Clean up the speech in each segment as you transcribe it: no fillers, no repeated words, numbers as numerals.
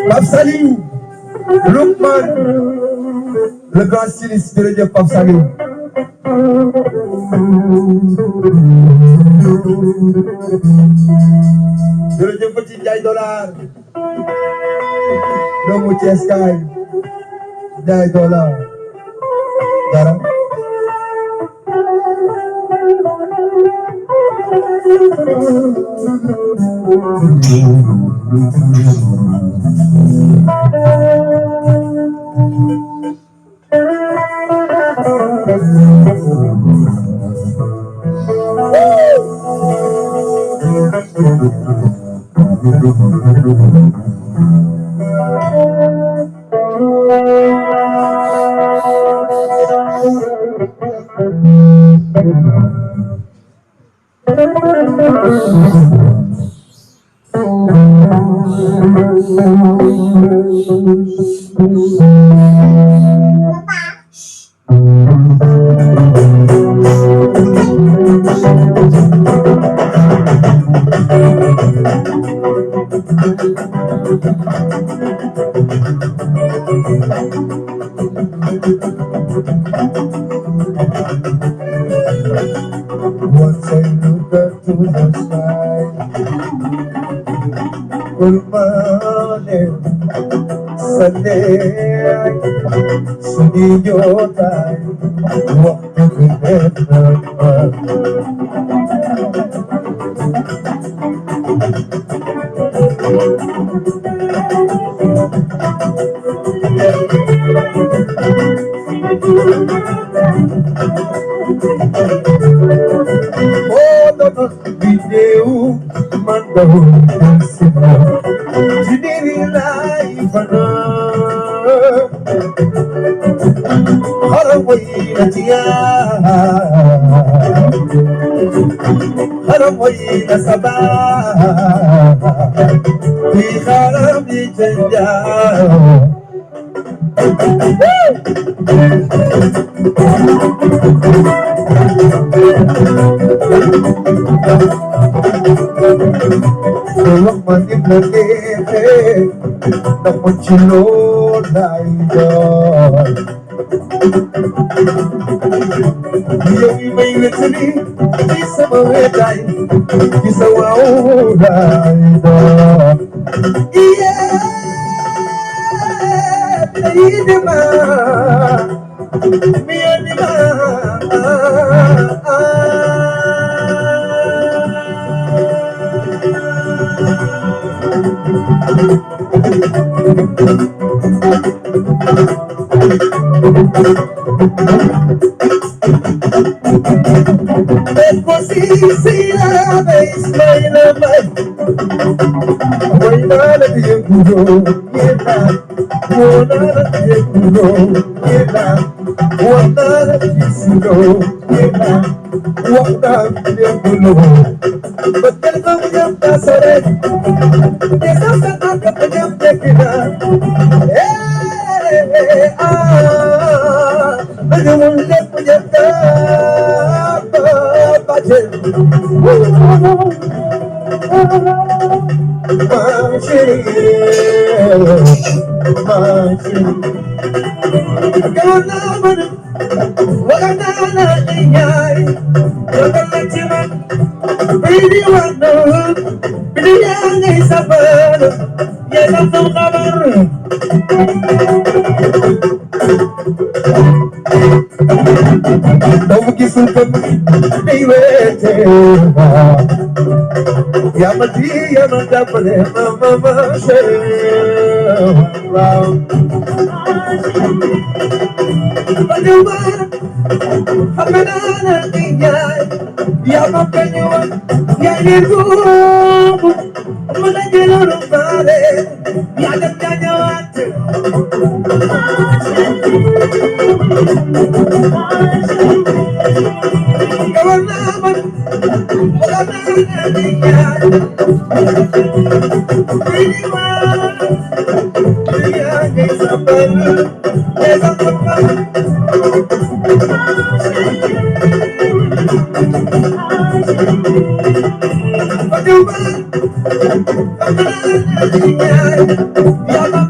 Pape Saliou Lookman le grand styliste jërëjëf Pape Saliou jërëjëf Petit Ndiaye dollar doomu Thiès kaay Ndiaye dollar dara Once I look up to the sky, good morning, Sunday, sunny your time, walk together. Video manda sina jidiri life na harawai natia harawai nasaba di haram di janja Lookman in the day, the Mochilo Lider. You may literally be somewhere dying, is a wow rider. Yeah, me and the Yamadia Mandapane Mama Paduma Hamanana Dinyai Yamakanyo Yanigu Managino Vale Yadakanyo Yama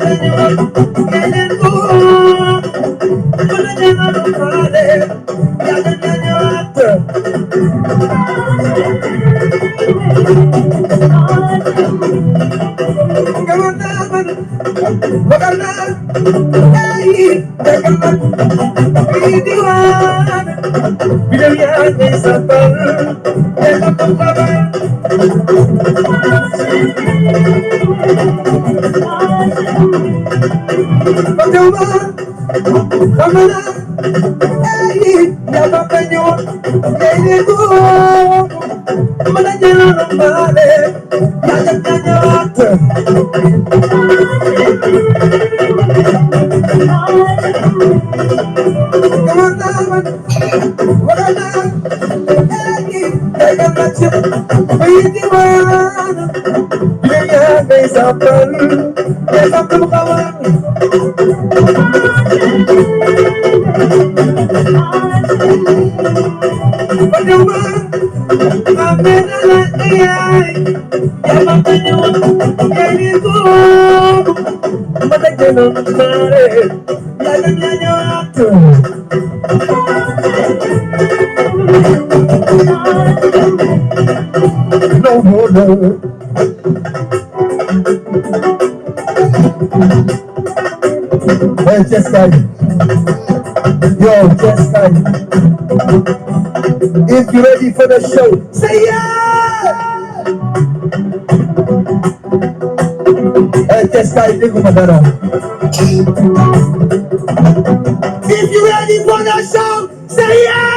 Jessica, yo, Jessica, if you're ready for the show, say yeah! Jessica, if you're ready for the show, say yeah!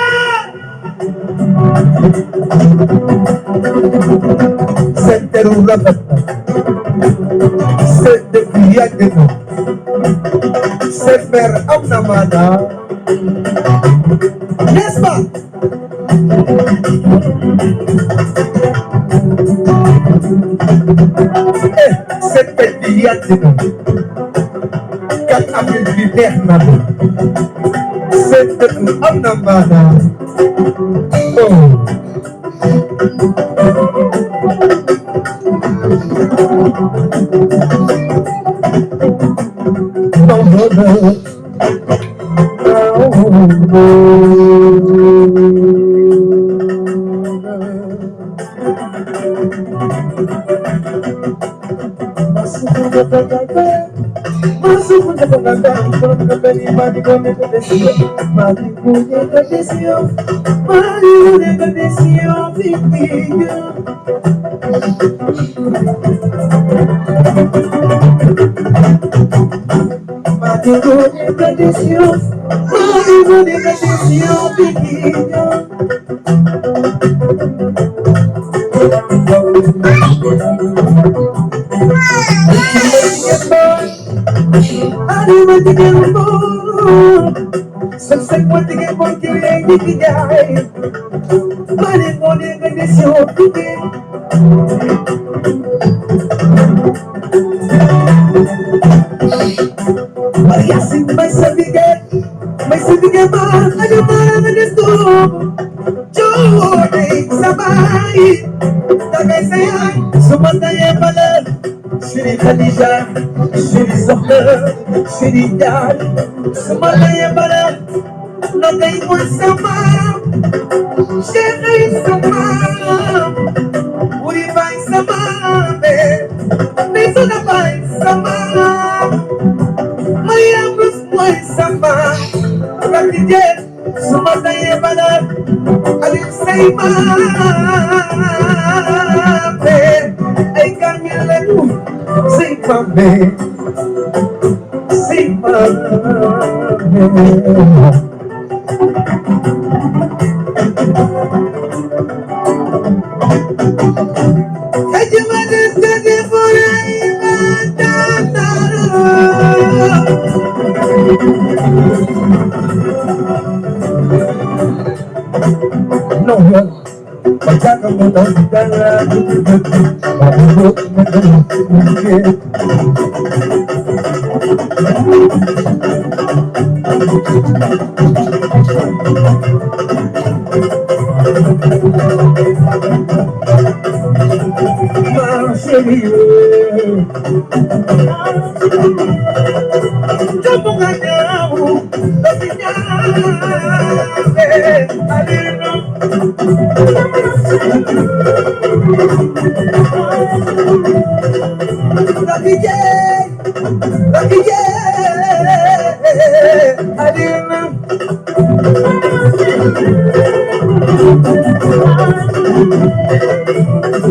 Center Rapat, Center Piagino, Center Amnamana. Yes, ma. Center Piagino, Kat Abil Bernardo, Center Amnamana. Oh. Lucky J, Lucky J, I didn't know.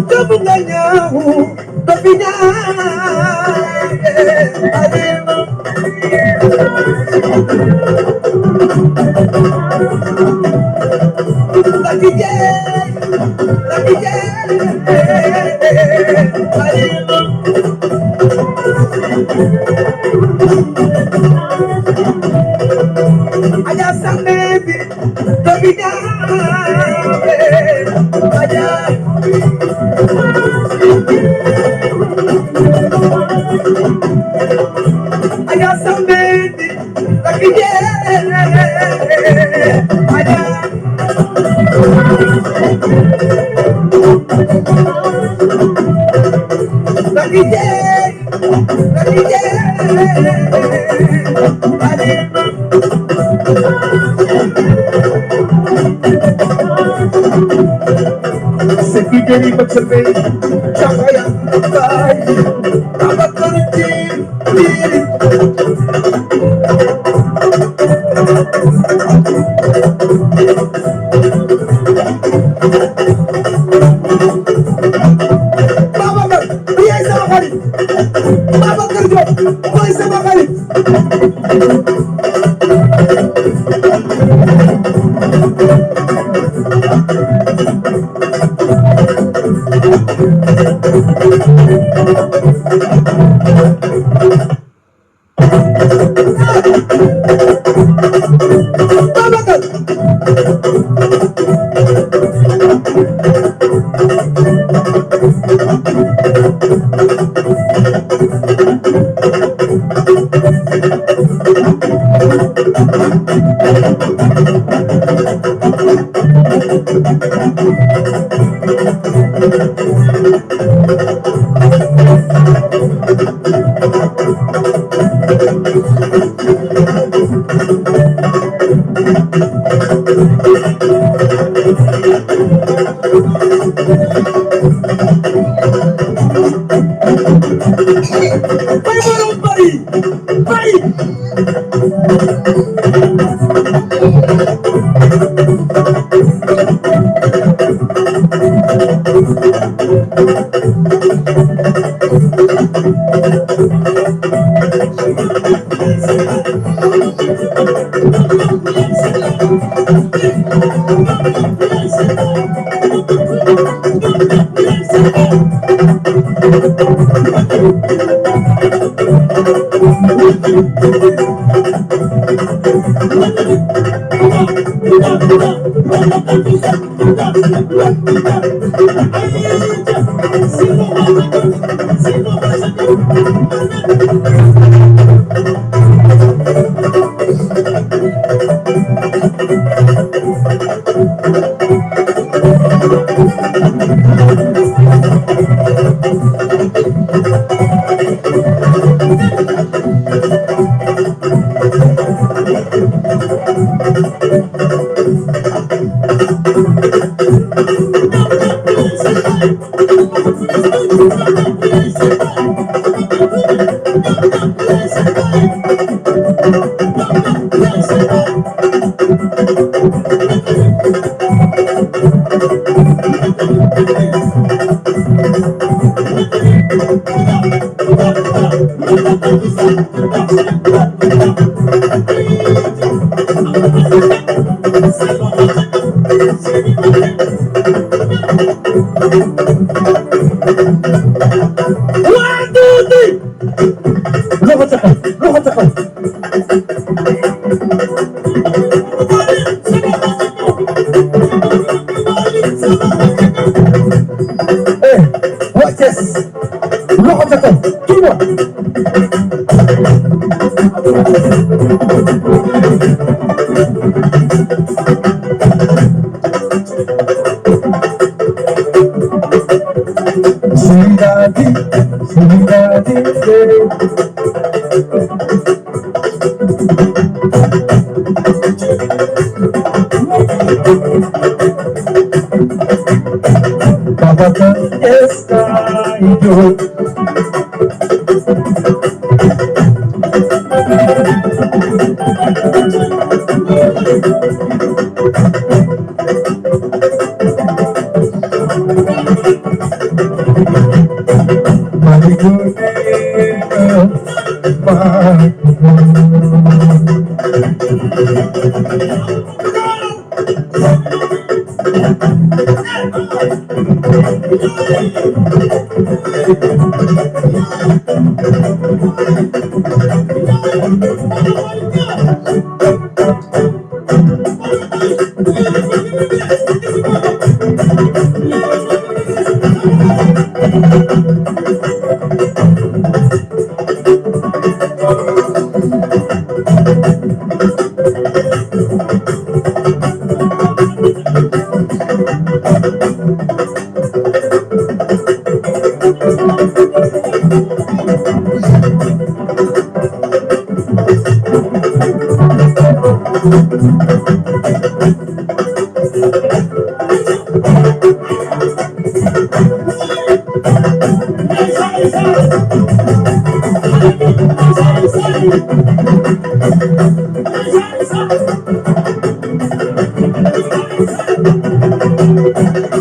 Double now, Lucky J, I didn't know. Lucky J, Lucky J, I didn't know. I got some baby, baby down. I got some baby, lucky yeah. I got lucky yeah, lucky yeah. I did. Secretary Bachapay, Chapaya, Abakanti, Baba, Priya Sabakari, Baba Karjo, Priya Sabakari.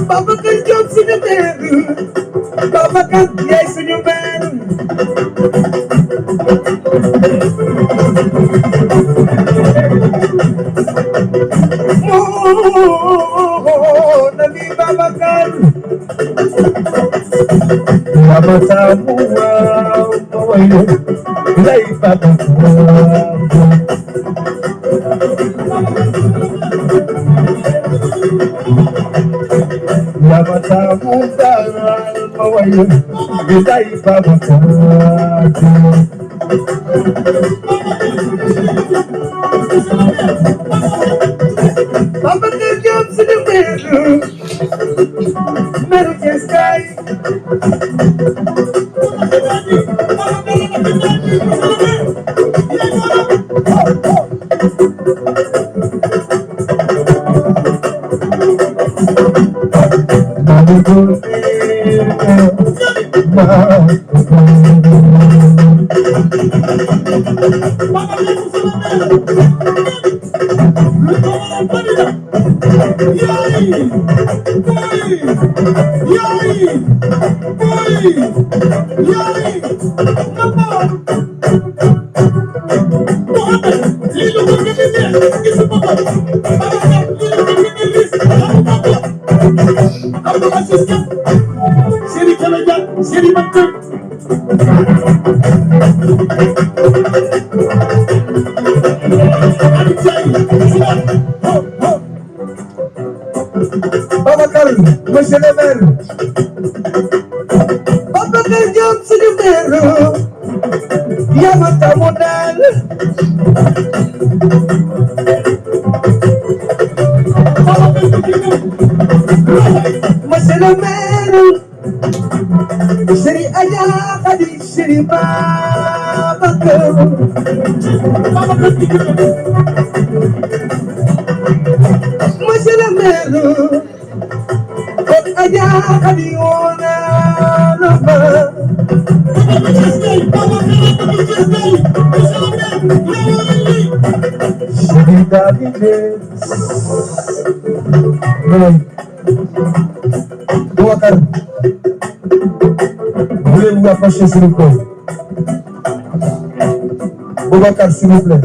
Babacar Diop suñu mère Babacar yaay suñu mère moo nabi Babacar Mama Samu waaw ma wayo lay Babacar Mama Samu daal ma wayo lay Babacar Babacar Diop suñu mère meru Cees kaay Babacar monsieur le maire Babacar Diop suñu maire yaa ma taamu daal monsieur le maire Chéri Adja Khady Chéri Babacar monsieur le maire kon Adja Khady woona la ma Chéri Davide Boubacar voulez-vous approcher s'il vous plaît Boubacar s'il vous plaît